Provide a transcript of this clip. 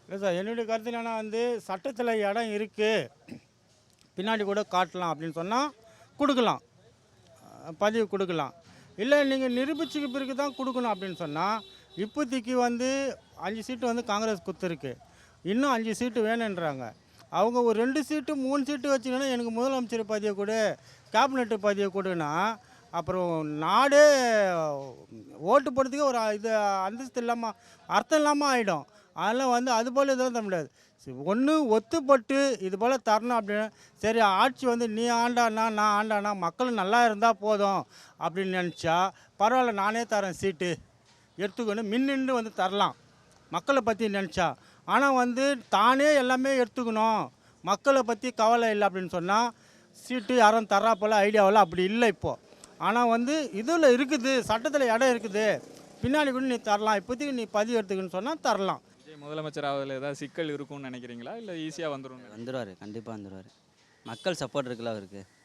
இல்லை சார், என்னுடைய கருத்து என்னன்னா வந்து சட்டத்தில் இடம் இருக்குது, பின்னாடி கூட காட்டலாம் அப்படின்னு சொன்னால் கொடுக்கலாம், பதிவு கொடுக்கலாம். இல்லை நீங்கள் நிரூபிச்சுக்கு பிறகு தான் கொடுக்கணும் அப்படின்னு சொன்னால், இப்போதைக்கு வந்து 5 சீட்டு வந்து காங்கிரஸ் கொடுத்துருக்கு, இன்னும் 5 சீட்டு வேணுன்றாங்க. அவங்க ஒரு 2 சீட்டு 3 சீட்டு வச்சுக்கன்னா எனக்கு முதலமைச்சர் பதவியை கொடு, கேபினெட்டு பதவியை கொடுன்னா அப்புறம் நாடே ஓட்டு போடுறதுக்கே ஒரு இது அந்தஸ்து இல்லாமல் அர்த்தம் இல்லாமல் ஆகிடும். அதெல்லாம் வந்து அது போல் இதெல்லாம் தர முடியாது. ஒன்று ஒத்துப்பட்டு இது போல் தரணும் அப்படின்னு, சரி ஆட்சி வந்து நீ ஆண்டானா நான் ஆண்டானா மக்கள் நல்லா இருந்தால் போதும் அப்படின்னு நினச்சா பரவாயில்ல, நானே தரேன் சீட்டு எடுத்துக்கணும் மின்னின்று வந்து தரலாம் மக்களை பற்றி நினச்சா. ஆனால் வந்து தானே எல்லாமே எடுத்துக்கணும், மக்களை பற்றி கவலை இல்லை அப்படின்னு சொன்னால் சீட்டு யாரும் தரா போல் ஐடியாவில் அப்படி இல்லை இப்போது. ஆனால் வந்து இதில் இருக்குது, சட்டத்தில் இடம் இருக்குது, பின்னாடி கூட நீ தரலாம், இப்போதைக்கு நீ பதிவு எடுத்துக்கன்னு சொன்னால் தரலாம். விஜய் முதலமைச்சர் ஆவதில் ஏதாவது சிக்கல் இருக்கும்னு நினைக்கிறீங்களா, இல்லை ஈஸியாக வந்துடும்? வந்துடுவார், கண்டிப்பாக வந்துடுவார். மக்கள் சப்போர்ட் இருக்குல்ல அவருக்கு.